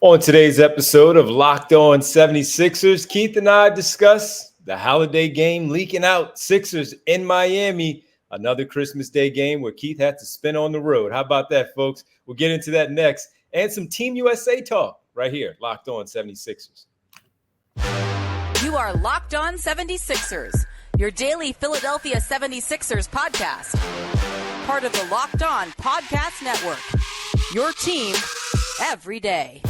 On today's episode of Locked On 76ers, Keith and I discuss the holiday game leaking out. Sixers in Miami, another Christmas Day game where Keith had to spin on the road. How about that, folks? We'll get into that next. And some Team USA talk right here, Locked On 76ers. You are Locked On 76ers, your daily Philadelphia 76ers podcast. Part of the Locked On Podcast Network, your team every day.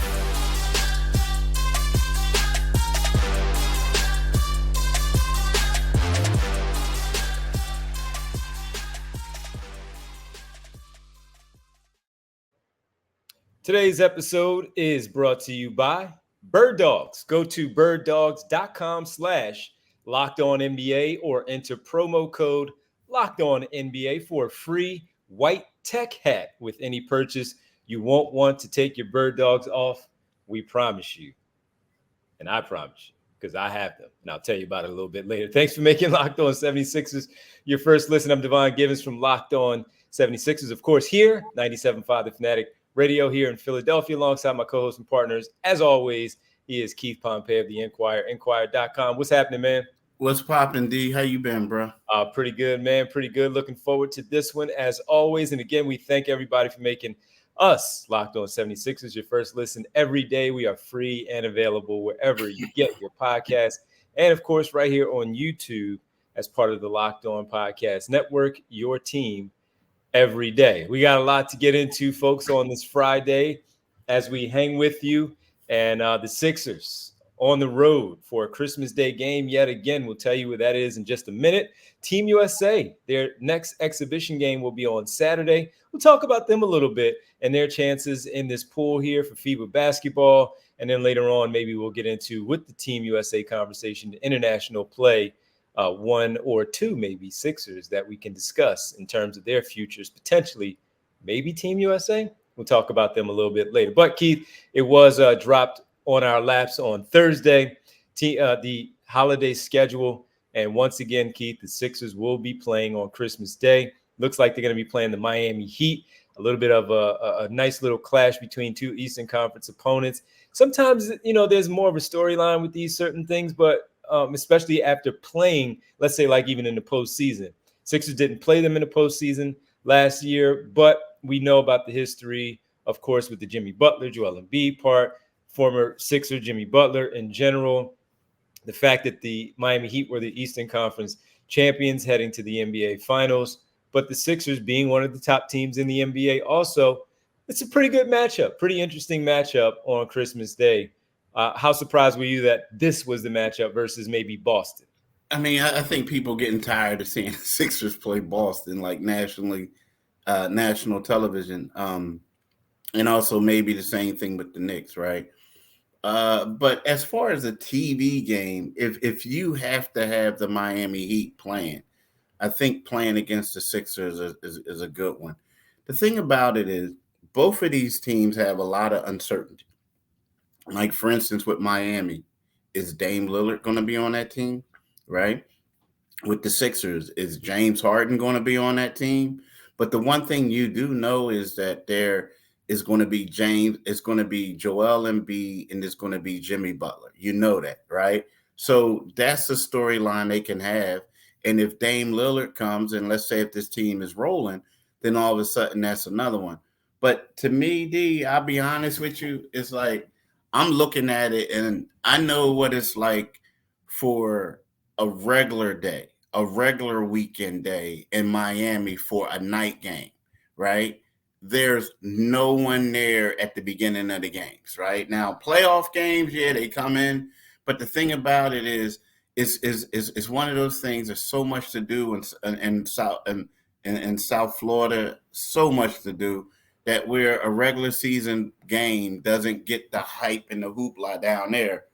Today's episode is brought to you by Bird Dogs. Go to birddogs.com/LockedOnNBA or enter promo code LockedOnNBA for a free white tech hat with any purchase. You won't want to take your Bird Dogs off. We promise you. And I promise you, because I have them. And I'll tell you about it a little bit later. Thanks for making Locked On 76ers your first listen. I'm Devon Givens from Locked On 76ers. Of course, here, 97.5 The Fanatic Radio here in Philadelphia, alongside my co-hosts and partners. As always, he is Keith Pompey of the Enquirer, Enquirer.com. What's happening, man? What's poppin', D? How you been, bro? Pretty good, man. Pretty good. Looking forward to this one, as always. And again, we thank everybody for making us, Locked On 76ers, your first listen every day. We are free and available wherever you get your podcast. And, of course, right here on YouTube as part of the Locked On Podcast Network, your team every day. We got a lot to get into, folks, on this Friday as we hang with you. And the Sixers on the road for a Christmas Day game yet again. We'll tell you what that is in just a minute. Team USA, their next exhibition game will be on Saturday. We'll talk about them a little bit and their chances in this pool here for FIBA basketball. And then later on, maybe we'll get into, with the Team USA conversation, the international play. One or two, maybe Sixers that we can discuss in terms of their futures, potentially, maybe Team USA. We'll talk about them a little bit later. But, Keith, it was dropped on our laps on Thursday, the holiday schedule. And once again, Keith, the Sixers will be playing on Christmas Day. Looks like they're going to be playing the Miami Heat, a little bit of a nice little clash between two Eastern Conference opponents. Sometimes, there's more of a storyline with these certain things, but especially after playing, let's say, like even in the postseason. Sixers didn't play them in the postseason last year, but we know about the history, of course, with the Jimmy Butler, Joel Embiid part, former Sixer Jimmy Butler in general, the fact that the Miami Heat were the Eastern Conference champions heading to the NBA Finals, but the Sixers being one of the top teams in the NBA also, it's a pretty good matchup, pretty interesting matchup on Christmas Day. How surprised were you that this was the matchup versus maybe Boston? I mean, I think people getting tired of seeing Sixers play Boston, like national television, and also maybe the same thing with the Knicks, right? But as far as a TV game, if you have to have the Miami Heat playing, I think playing against the Sixers is a good one. The thing about it is both of these teams have a lot of uncertainty. Like, for instance, with Miami, is Dame Lillard going to be on that team, right? With the Sixers, is James Harden going to be on that team? But the one thing you do know is that there is going to be it's going to be Joel Embiid, and it's going to be Jimmy Butler. You know that, right? So that's a storyline they can have. And if Dame Lillard comes, and let's say if this team is rolling, then all of a sudden that's another one. But to me, D, I'll be honest with you, it's like, I'm looking at it and I know what it's like for a regular day, a regular weekend day in Miami for a night game, right? There's no one there at the beginning of the games, right? Now, playoff games, yeah, they come in. But the thing about it is one of those things. There's so much to do in South Florida, so much to do, that where a regular season game doesn't get the hype and the hoopla down there.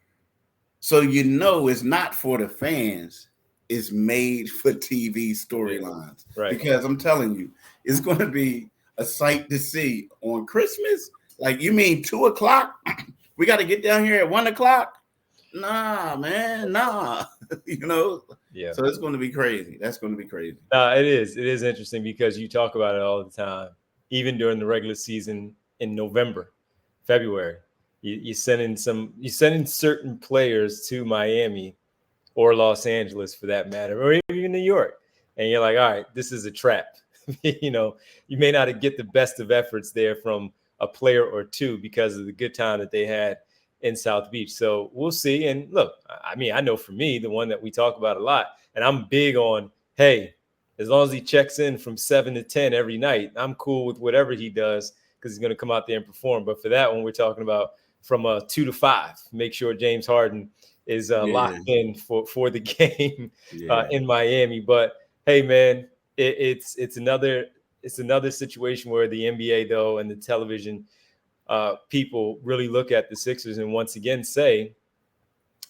So it's not for the fans. It's made for TV storylines. Right. Because I'm telling you, it's going to be a sight to see on Christmas. Like, you mean 2 o'clock? We got to get down here at 1 o'clock? Nah, man, nah. Yeah. So it's going to be crazy. That's going to be crazy. It is. It is interesting because you talk about it all the time, even during the regular season in November, February. you're sending certain players to Miami or Los Angeles for that matter, or even New York. And you're like, all right, this is a trap. You may not get the best of efforts there from a player or two because of the good time that they had in South Beach. So we'll see. And look, I mean, I know for me, the one that we talk about a lot, and I'm big on, hey, as long as he checks in from 7 to 10 every night, I'm cool with whatever he does because he's going to come out there and perform. But for that one, we're talking about from 2 to 5, make sure James Harden is locked in for the game in Miami. But hey, man, it's another situation where the NBA though and the television people really look at the Sixers and once again say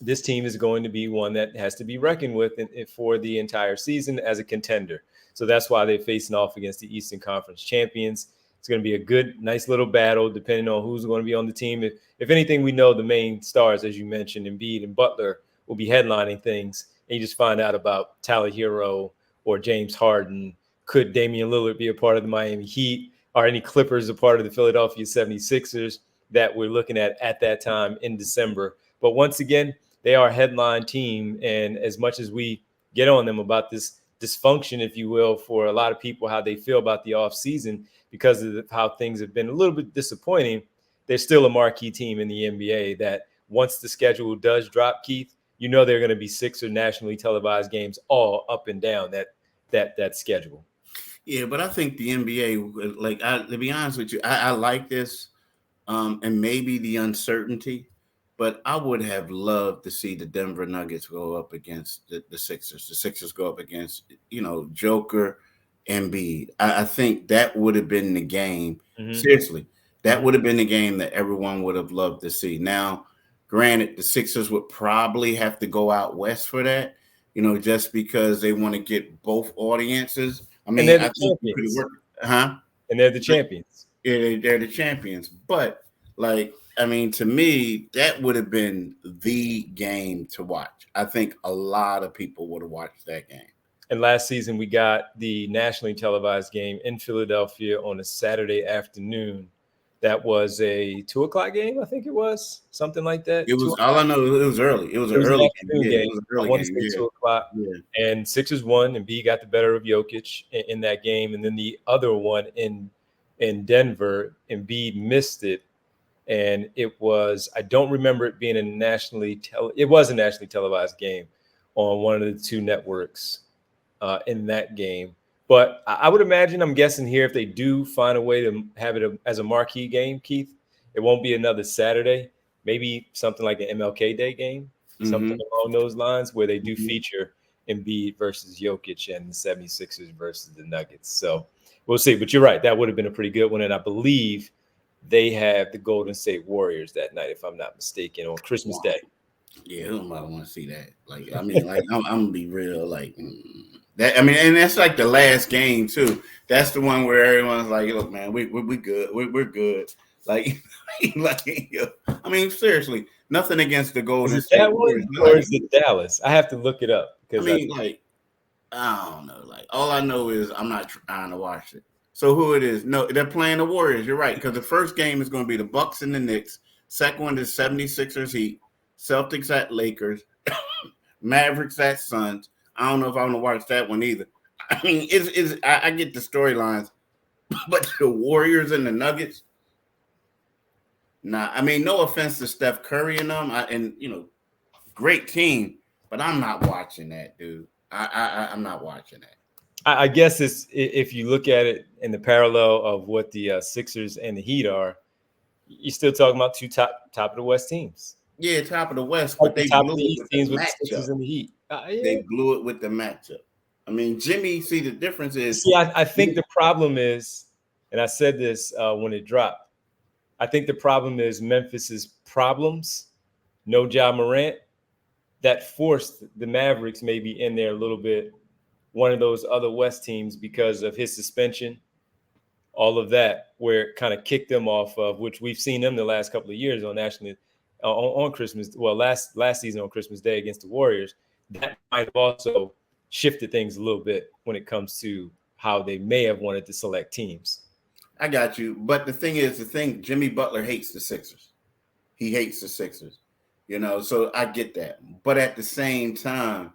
this team is going to be one that has to be reckoned with for the entire season as a contender. So that's why they're facing off against the Eastern Conference champions. It's going to be a good, nice little battle, depending on who's going to be on the team. If anything, we know the main stars, as you mentioned, Embiid and Butler, will be headlining things. And you just find out about Tyler Hero or James Harden. Could Damian Lillard be a part of the Miami Heat? Are any Clippers a part of the Philadelphia 76ers that we're looking at that time in December? But once again, they are a headline team. And as much as we get on them about this dysfunction, if you will, for a lot of people, how they feel about the offseason because of how things have been a little bit disappointing, they're still a marquee team in the NBA that once the schedule does drop, Keith, they're going to be 6 or nationally televised games all up and down that schedule. Yeah, but I think the NBA, to be honest with you, I like this and maybe the uncertainty, but I would have loved to see the Denver Nuggets go up against the Sixers. The Sixers go up against, Joker, Embiid. I think that would have been the game. Mm-hmm. Seriously, that would have been the game that everyone would have loved to see. Now, granted, the Sixers would probably have to go out west for that, just because they want to get both audiences. I mean, and they're the champions. And they're the champions. Yeah, they're the champions. But, to me, that would have been the game to watch. I think a lot of people would have watched that game. And last season, we got the nationally televised game in Philadelphia on a Saturday afternoon. That was a 2:00 game, I think it was, something like that. It was all I know. It was early. It was an early game. It was an early game. 2:00. Yeah. And Sixers won, and B got the better of Jokic in that game. And then the other one in Denver, Embiid missed it. And it was, I don't remember it being a nationally televised game on one of the two networks in that game. But I would imagine, I'm guessing here, if they do find a way to have it as a marquee game, Keith, it won't be another Saturday, maybe something like an MLK Day game, something along those lines where they do feature Embiid versus Jokic and the 76ers versus the Nuggets. So we'll see. But you're right. That would have been a pretty good one. And I believe they have the Golden State Warriors that night, if I'm not mistaken, on Christmas Day. Yeah, who might want to see that? I'm going to be real, that, and that's like the last game too. That's the one where everyone's like, "Look, man, we good. We're good." Seriously, nothing against the Golden State. That one, or is it Dallas? I have to look it up because I don't know. All I know is I'm not trying to watch it. So who it is? No, they're playing the Warriors. You're right, because the first game is going to be the Bucks and the Knicks. Second one is 76ers Heat, Celtics at Lakers, Mavericks at Suns. I don't know if I want to watch that one either. I get the storylines, but the Warriors and the Nuggets, nah. No offense to Steph Curry and them, great team, but I'm not watching that, dude. I'm not watching that. I guess it's, if you look at it in the parallel of what the Sixers and the Heat are, you're still talking about two top of the West teams. Yeah, top of the West, but they top of the East teams with the Sixers and the Heat. They blew it with the matchup. Jimmy, see, the difference is... See, I think the problem is, and I said this when it dropped, I think the problem is Memphis's problems, no Ja Morant, that forced the Mavericks maybe in there a little bit, one of those other West teams because of his suspension, all of that, where it kind of kicked them off of, which we've seen them the last couple of years on Christmas, last season on Christmas Day against the Warriors. That might have also shifted things a little bit when it comes to how they may have wanted to select teams. I got you. But the thing is, Jimmy Butler hates the Sixers. he hates the Sixers. So I get that. But at the same time,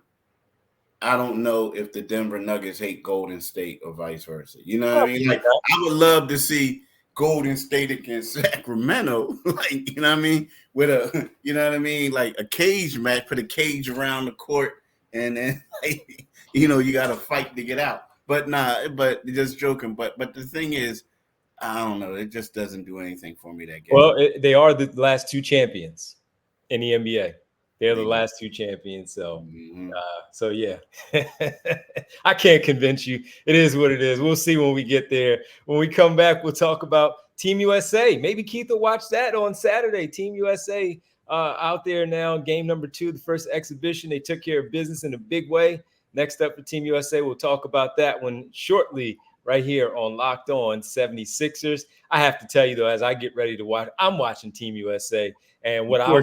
I don't know if the Denver Nuggets hate Golden State or vice versa. You know what I mean? Like, I would love to see Golden State against Sacramento, like, you know what I mean? With a, you know what I mean? Like a cage match, put a cage around the court, and then, like, you got to fight to get out. But but just joking. But the thing is, I don't know. It just doesn't do anything for me, that game. Well, they are the last two champions in the NBA. They're the last two champions. So, so yeah, I can't convince you. It is what it is. We'll see when we get there. When we come back, we'll talk about Team USA. Maybe Keith will watch that on Saturday. Team USA out there now, game number 2, the first exhibition. They took care of business in a big way. Next up for Team USA, we'll talk about that one shortly right here on Locked On 76ers. I have to tell you, though, as I get ready to watch, I'm watching Team USA. And what I'll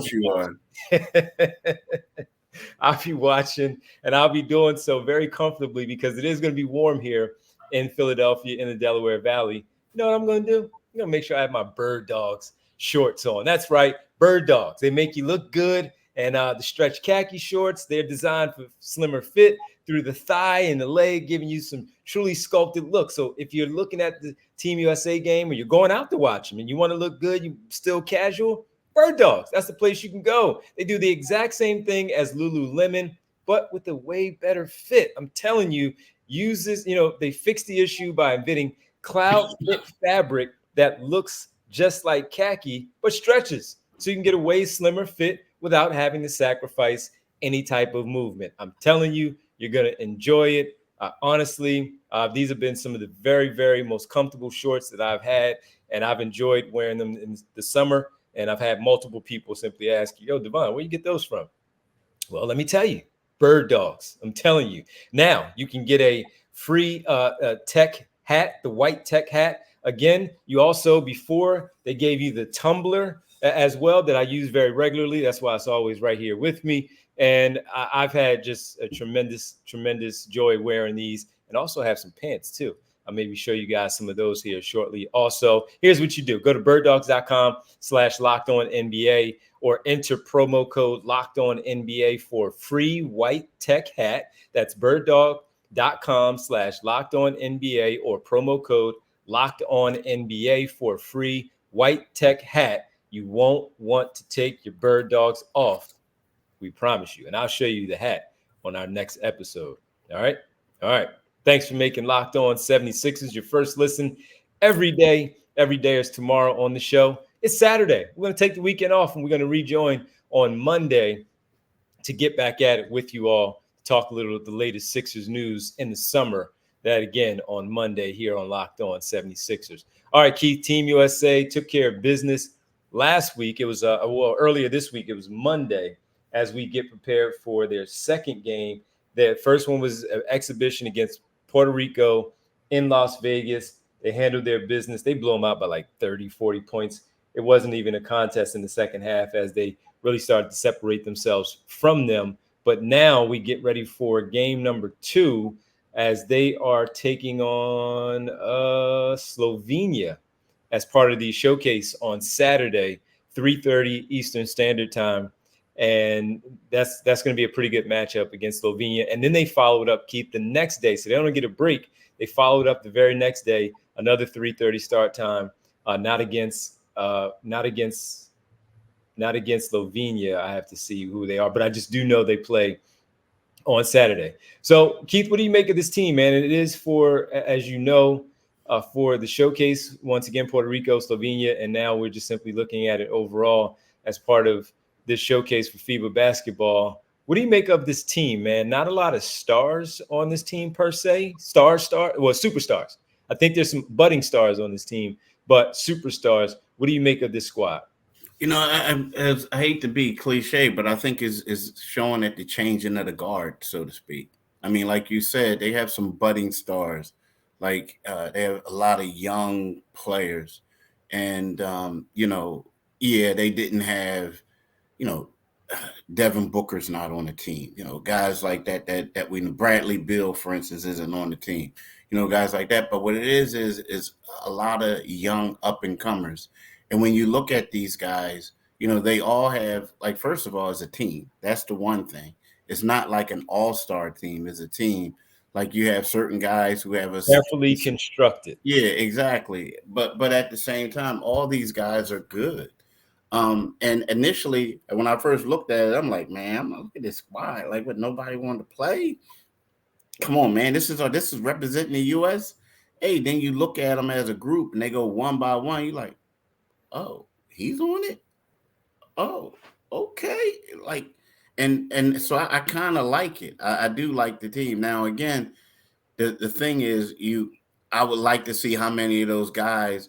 be watching, and I'll be doing so very comfortably because it is going to be warm here in Philadelphia in the Delaware Valley. You know what I'm going to do? I'm going to make sure I have my Bird Dogs shorts on. That's right, Bird Dogs. They make you look good. And the stretch khaki shorts, they're designed for slimmer fit through the thigh and the leg, giving you some truly sculpted look. So if you're looking at the Team USA game or you're going out to watch them and you want to look good, you still casual, Bird Dogs, that's the place you can go. They do the exact same thing as Lululemon, but with a way better fit. I'm telling you, use this. They fixed the issue by inventing cloud fit fabric that looks just like khaki, but stretches. So you can get a way slimmer fit without having to sacrifice any type of movement. I'm telling you, you're going to enjoy it. Honestly, these have been some of the very, very most comfortable shorts that I've had, and I've enjoyed wearing them in the summer. And I've had multiple people simply ask, yo, Devon, where you get those from? Well, let me tell you, Bird Dogs. I'm telling you. Now, you can get a free tech hat, the white tech hat. Again, you also, before, they gave you the tumbler as well that I use very regularly. That's why it's always right here with me. And I've had just a tremendous, tremendous joy wearing these, and also have some pants too. I'll maybe show you guys some of those here shortly. Also, here's what you do. Go to birddogs.com/LockedOnNBA or enter promo code LockedOnNBA for free white tech hat. That's birddog.com/LockedOnNBA or promo code LockedOnNBA for free white tech hat. You won't want to take your Bird Dogs off. We promise you. And I'll show you the hat on our next episode. All right. All right. Thanks for making Locked On 76ers your first listen every day. Every day is tomorrow on the show. It's Saturday. We're going to take the weekend off, and we're going to rejoin on Monday to get back at it with you all, talk a little of the latest Sixers news in the summer. That again on Monday here on Locked On 76ers. All right, Keith, Team USA took care of business last week. It was earlier this week. It was Monday as we get prepared for their second game. The first one was an exhibition against Puerto Rico in Las Vegas. They handled their business. They blew them out by like 30, 40 points. It wasn't even a contest in the second half as they really started to separate themselves from them. But now we get ready for game number 2 as they are taking on Slovenia as part of the showcase on Saturday, 3:30 Eastern Standard Time. And that's going to be a pretty good matchup against Slovenia. And then they followed up, Keith, the next day. So they don't get a break. They followed up the very next day, another 3:30 start time. Not against Slovenia. I have to see who they are, but I just do know they play on Saturday. So, Keith, what do you make of this team, man? It is for, as you know, for the showcase, once again, Puerto Rico, Slovenia, and now we're just simply looking at it overall as part of this showcase for FIBA basketball. What do you make of this team, man? Not a lot of stars on this team per se. Superstars. I think there's some budding stars on this team, but superstars. What do you make of this squad? I hate to be cliche, but I think is showing at the changing of the guard, so to speak. I mean, like you said, they have some budding stars. Like they have a lot of young players, and they didn't have, Devin Booker's not on the team. Guys like that we know. Bradley Beal, for instance, isn't on the team. Guys like that. But what it is a lot of young up and comers. And when you look at these guys, they all have, like, first of all, as a team. That's the one thing. It's not like an all-star team. It's a team. Like, you have certain guys who have a Carefully constructed. yeah, exactly. But at the same time, all these guys are good. And initially, when I first looked at it, I'm like, man, look at this squad. Like, what, nobody wanted to play? Come on, man. This is representing the U.S. Hey, then you look at them as a group, and they go one by one. You're like, oh, he's on it. Oh, okay. Like, and so I kind of like it. I do like the team. Now, again, the thing is, I would like to see how many of those guys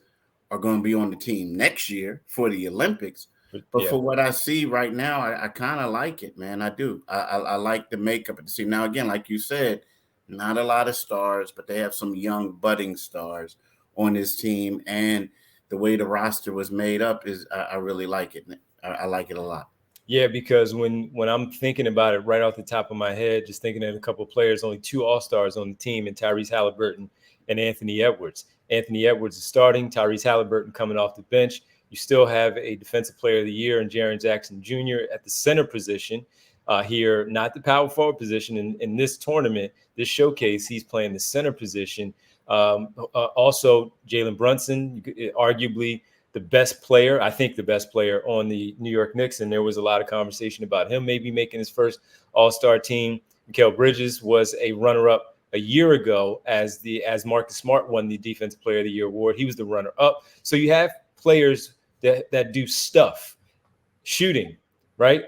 are going to be on the team next year for the Olympics. But Yeah. for what I see right now, I kind of like it, man. I do. I like the makeup of the team. Now, again, like you said, not a lot of stars, but they have some young budding stars on this team. And the way the roster was made up is I really like it. I like it a lot. Yeah, because when I'm thinking about it right off the top of my head, just thinking of a couple of players, only 2 All-Stars on the team, and Tyrese Halliburton and Anthony Edwards. Anthony Edwards is starting, Tyrese Halliburton coming off the bench. You still have a Defensive Player of the Year in Jaren Jackson Jr. at the center position here, not the power forward position. In this tournament, this showcase, he's playing the center position. Also, Jalen Brunson, arguably the best player, I think the best player on the New York Knicks, and there was a lot of conversation about him maybe making his first All-Star team. Mikal Bridges was a runner-up a year ago as Marcus Smart won the Defensive Player of the Year award. He was the runner-up. So you have players that do stuff. Shooting, right?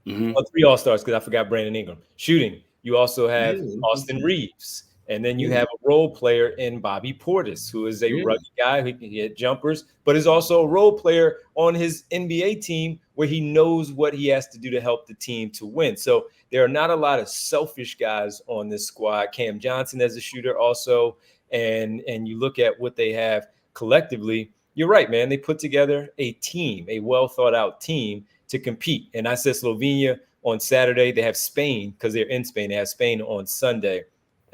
Mm-hmm. 3 All-Stars because I forgot Brandon Ingram. Shooting. You also have Austin Reeves. And then you have a role player in Bobby Portis, who is a rugged guy who can hit jumpers, but is also a role player on his NBA team where he knows what he has to do to help the team to win. So there are not a lot of selfish guys on this squad. Cam Johnson as a shooter also. And you look at what they have collectively, you're right, man. They put together a team, a well thought out team to compete. And I said Slovenia on Saturday. They have Spain because they're in Spain. They have Spain on Sunday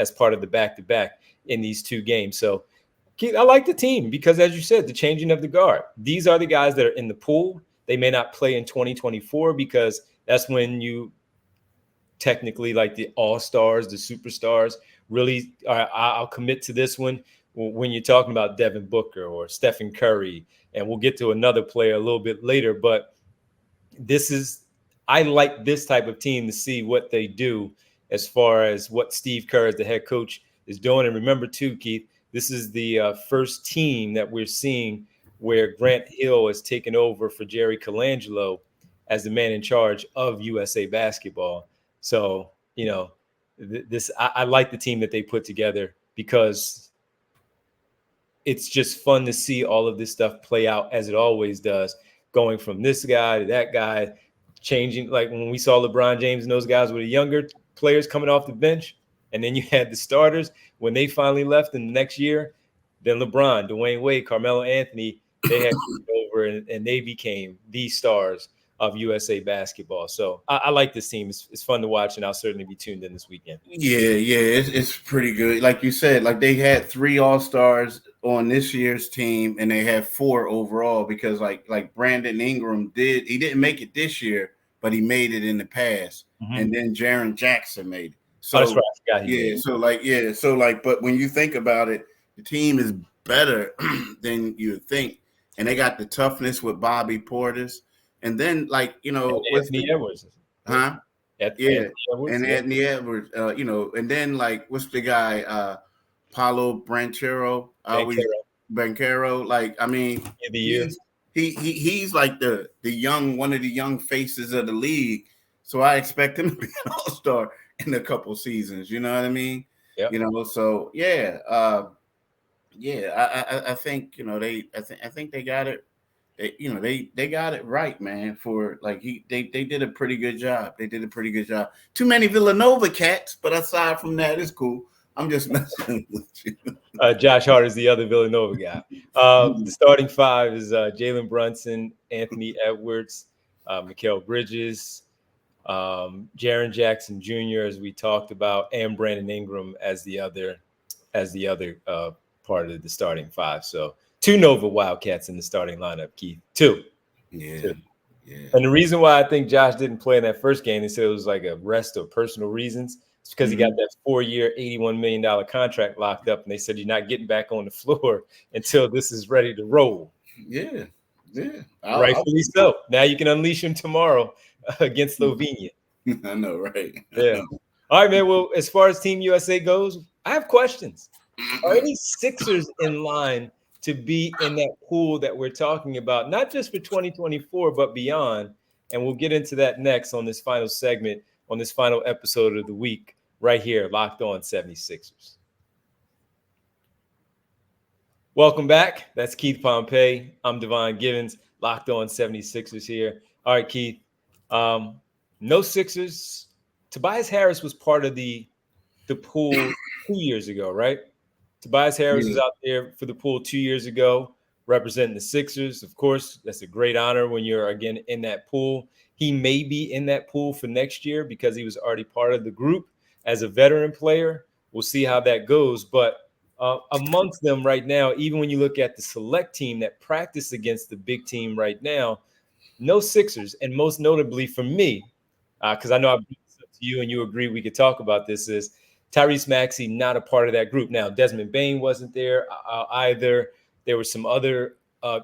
as part of the back-to-back in these 2 games. So I like the team because, as you said, the changing of the guard. These are the guys that are in the pool. They may not play in 2024 because that's when you technically, like the all-stars, the superstars, really I'll commit to this one when you're talking about Devin Booker or Stephen Curry. And we'll get to another player a little bit later. But I like this type of team to see what they do as far as what Steve Kerr as the head coach is doing. And remember too, Keith, this is the first team that we're seeing where Grant Hill has taken over for Jerry Colangelo as the man in charge of USA basketball. So, I like the team that they put together because it's just fun to see all of this stuff play out as it always does, going from this guy to that guy, changing. Like when we saw LeBron James and those guys with the younger players coming off the bench, and then you had the starters when they finally left in the next year, then LeBron, Dwayne Wade, Carmelo Anthony, they had over and they became the stars of USA basketball. So I like this team. It's fun to watch, and I'll certainly be tuned in this weekend. Yeah, it's pretty good. Like you said, like they had 3 All-Stars on this year's team, and they had 4 overall because like Brandon Ingram didn't make it this year, but he made it in the past. Mm-hmm. And then Jaren Jackson made it. So that's right. But when you think about it, the team is better than you think, and they got the toughness with Bobby Portis, and then Anthony Edwards, huh? Anthony Edwards, and then what's the guy? Paulo Banchero, Banchero. Like, I mean, he's like the young, one of the young faces of the league. So I expect him to be an all-star in a couple seasons. You know what I mean? Yep. So I think I think they got it. They got it right, man. For they did a pretty good job. They did a pretty good job. Too many Villanova cats, but aside from that, it's cool. I'm just messing with you. Josh Hart is the other Villanova guy. The starting 5 is Jalen Brunson, Anthony Edwards, Mikal Bridges, Jaren Jackson Jr., as we talked about, and Brandon Ingram as the other part of the starting 5. So 2 Nova Wildcats in the starting lineup, Keith. 2. Yeah. 2. Yeah. And the reason why I think Josh didn't play in that first game, they said it was like a rest of personal reasons. It's because he got that 4-year, $81 million contract locked up, and they said you're not getting back on the floor until this is ready to roll. Yeah. Yeah. Rightfully so. Now you can unleash him tomorrow against Slovenia. I know, right? Yeah. All right, man. Well, as far as Team USA goes, I have questions. Are any Sixers in line to be in that pool that we're talking about, not just for 2024, but beyond? And we'll get into that next on this final segment, on this final episode of the week, right here, Locked On 76ers. Welcome back. That's Keith Pompey. I'm Devon Givens, Locked On 76ers here. All right, Keith. No Sixers. Tobias Harris was part of the pool 2 years ago, right? Tobias Harris was out there for the pool 2 years ago, representing the Sixers. Of course, that's a great honor when you're, again, in that pool. He may be in that pool for next year because he was already part of the group as a veteran player. We'll see how that goes. But amongst them right now, even when you look at the select team that practiced against the big team right now, no Sixers. And most notably for me, because I know I've brought this up to you and you agree we could talk about this, is Tyrese Maxey not a part of that group. Now, Desmond Bane wasn't there either. There were some other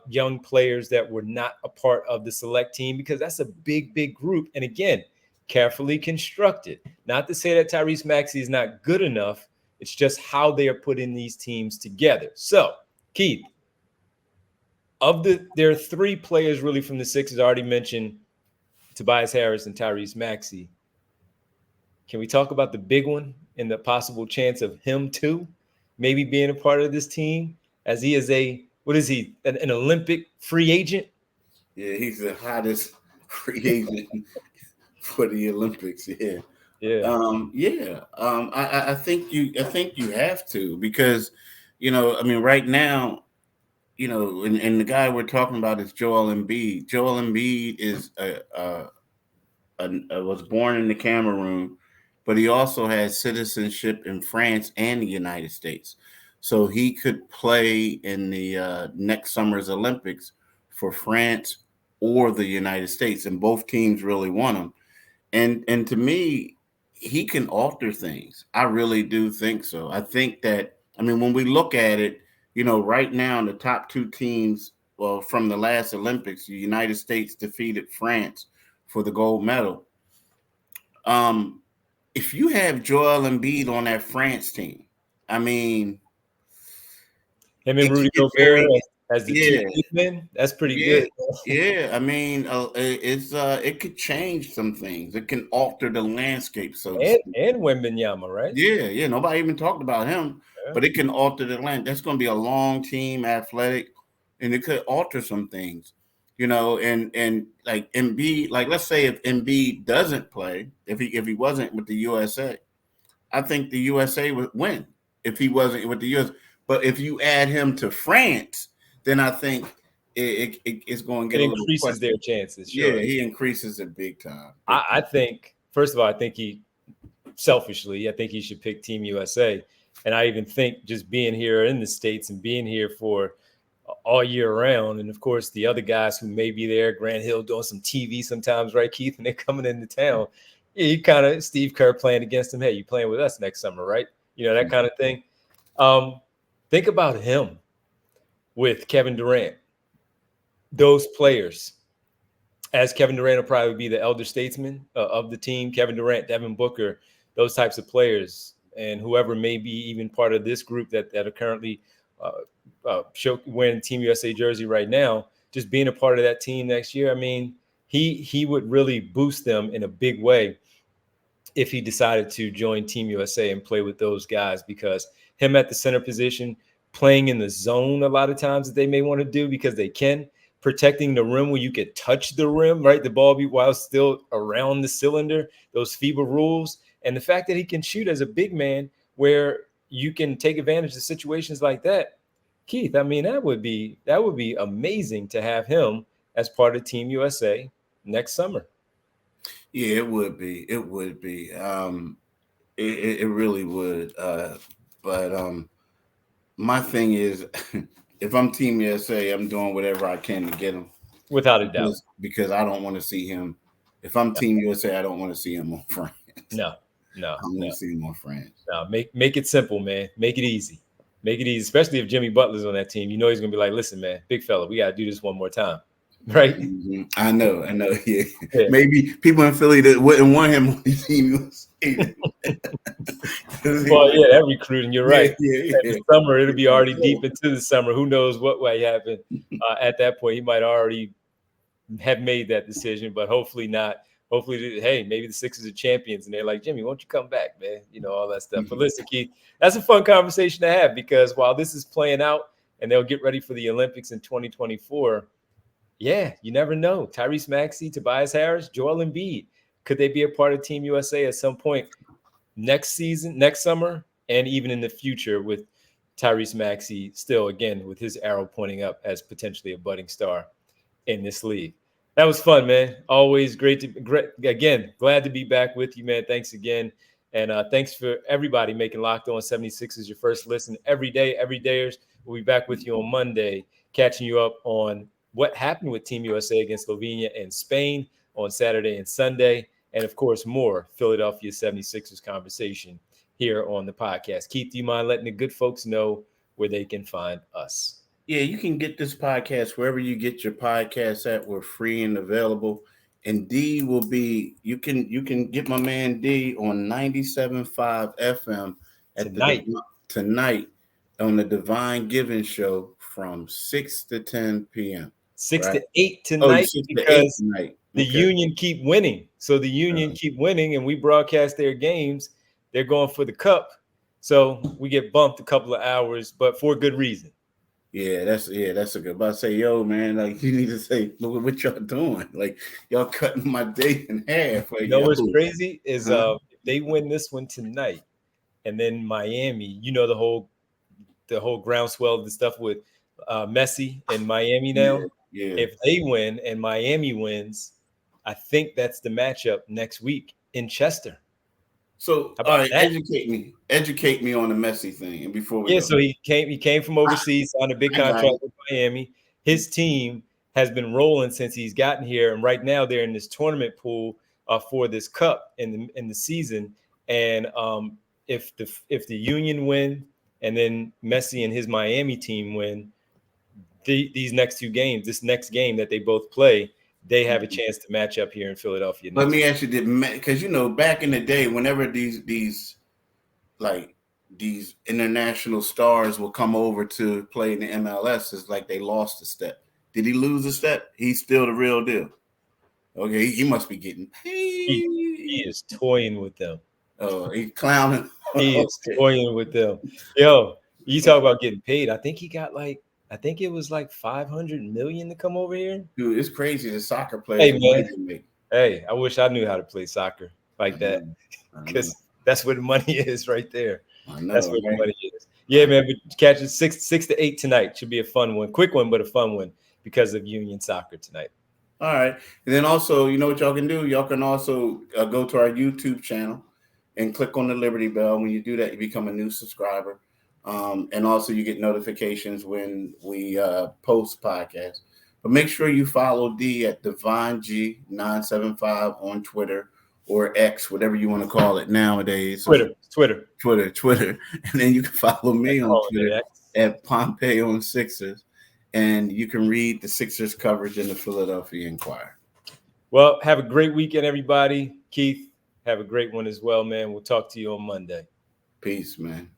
young players that were not a part of the select team because that's a big, big group. And again, carefully constructed. Not to say that Tyrese Maxey is not good enough. It's just how they are putting these teams together. So, Keith, there are three players really from the Sixers. I already mentioned Tobias Harris and Tyrese Maxey. Can we talk about the big one and the possible chance of him too maybe being a part of this team, as he is an Olympic free agent? Yeah, he's the hottest free agent for the Olympics. Yeah. I think you have to, because, right now, and the guy we're talking about is Joel Embiid. Joel Embiid is was born in the Cameroon, but he also has citizenship in France and the United States. So he could play in the next summer's Olympics for France or the United States, and both teams really want him. And to me, he can alter things. I really do think so. I think that, when we look at it, right now the top two teams, well, from the last Olympics, the United States defeated France for the gold medal. If you have Joel Embiid on that France team, him and Rudy Gobert as the two big men, that's pretty good. Yeah, it could change some things. It can alter the landscape. And Wembanyama, right? Yeah. Nobody even talked about him, but it can alter the land. That's going to be a long team, athletic, and it could alter some things. And like Embiid, like let's say if Embiid doesn't play, if he wasn't with the USA, I think the USA would win if he wasn't with the US. But if you add him to France, then I think it's going to get it increases their chances. Sure. Yeah, he increases it big time. I think, first of all, I think he should pick Team USA. And I even think just being here in the States and being here for all year round, and of course the other guys who may be there, Grant Hill doing some TV sometimes, right, Keith, and they're coming into town. You kind of Steve Kerr playing against him. Hey, you playing with us next summer, right? That kind of thing. Think about him with Kevin Durant. Those players, as Kevin Durant will probably be the elder statesman of the team. Kevin Durant, Devin Booker, those types of players, and whoever may be even part of this group that are currently wearing Team USA jersey right now, just being a part of that team next year. He would really boost them in a big way if he decided to join Team USA and play with those guys, because him at the center position, playing in the zone a lot of times that they may want to do because they can, protecting the rim where you could touch the rim, right? The ball be while still around the cylinder, those FIBA rules. And the fact that he can shoot as a big man where you can take advantage of situations like that. Keith, that would be amazing to have him as part of Team USA next summer. Yeah, it would be. It would be. It really would. But my thing is, if I'm Team USA, I'm doing whatever I can to get him. Without a doubt. Because I don't want to see him. If I'm Team USA, I don't want to see him on France. No. I want to see him on France. No, make it simple, man. Make it easy. Make it easy, especially if Jimmy Butler's on that team. You know he's gonna be like, listen, man, big fella, we gotta do this one more time. Right? Mm-hmm. I know. Yeah. Maybe people in Philly that wouldn't want him on the team. Well, yeah, that recruiting, you're right. Yeah. The summer, it'll be already deep into the summer. Who knows what might happen at that point? He might already have made that decision, but hopefully not. Hopefully, hey, maybe the Sixers are champions, and they're like, Jimmy, won't you come back, man? You know, all that stuff. But listen, Keith, that's a fun conversation to have, because while this is playing out and they'll get ready for the Olympics in 2024, yeah, you never know. Tyrese Maxey, Tobias Harris, Joel Embiid, could they be a part of Team USA at some point next season, next summer, and even in the future, with Tyrese Maxey still, again, with his arrow pointing up as potentially a budding star in this league. That was fun, man. Always great. Again, glad to be back with you, man. Thanks again. And thanks for everybody making Locked On 76ers your first listen every day. Everydayers, we'll be back with you on Monday, catching you up on what happened with Team USA against Slovenia and Spain on Saturday and Sunday. And, of course, more Philadelphia 76ers conversation here on the podcast. Keith, do you mind letting the good folks know where they can find us? Yeah, you can get this podcast wherever you get your podcasts at. We're free and available. And D will be, you can get my man D on 97.5 FM tonight on the Divine Giving Show from 6 to 10 p.m. 6 to 8 tonight, because tonight. The Union keep winning. So the Union keep winning, and we broadcast their games. They're going for the cup. So we get bumped a couple of hours, but for good reason. Yeah, that's a good. But I say, yo, man, like, you need to say, look what y'all doing. Like, y'all cutting my day in half. Like, you know what's crazy is if they win this one tonight, and then Miami, you know, the whole groundswell of the stuff with Messi and Miami now. Yeah. If they win and Miami wins, I think that's the matchup next week in Chester. So, all right, educate me on the Messi thing, and before we go. So he came from overseas on a big contract with Miami. His team has been rolling since he's gotten here, and right now they're in this tournament pool for this cup in the season. And if the Union win, and then Messi and his Miami team win these next two games, this next game that they both play, they have a chance to match up here in Philadelphia. Let me ask you, because, you know, back in the day, whenever these international stars will come over to play in the MLS, it's like they lost a step. Did he lose a step? He's still the real deal. Okay, he must be getting paid. He is toying with them. Oh, he's clowning. He is toying with them. Yo, you talk about getting paid. I think he got it was like $500 million to come over here. Dude, it's crazy. The soccer players. Hey, man. Hey, I wish I knew how to play soccer like that, because that's where the money is right there. I know, that's where the money is. Yeah, man. But catch it 6 to 8 tonight. Should be a fun one, quick one, but a fun one because of Union Soccer tonight. All right, and then also, you know what y'all can do? Y'all can also go to our YouTube channel and click on the Liberty Bell. When you do that, you become a new subscriber. And also you get notifications when we post podcasts. But make sure you follow D at Divine G975 on Twitter or X, whatever you want to call it nowadays. Twitter. And then you can follow me on Twitter at Pompey on Sixers. And you can read the Sixers coverage in the Philadelphia Inquirer. Well, have a great weekend, everybody. Keith, have a great one as well, man. We'll talk to you on Monday. Peace, man.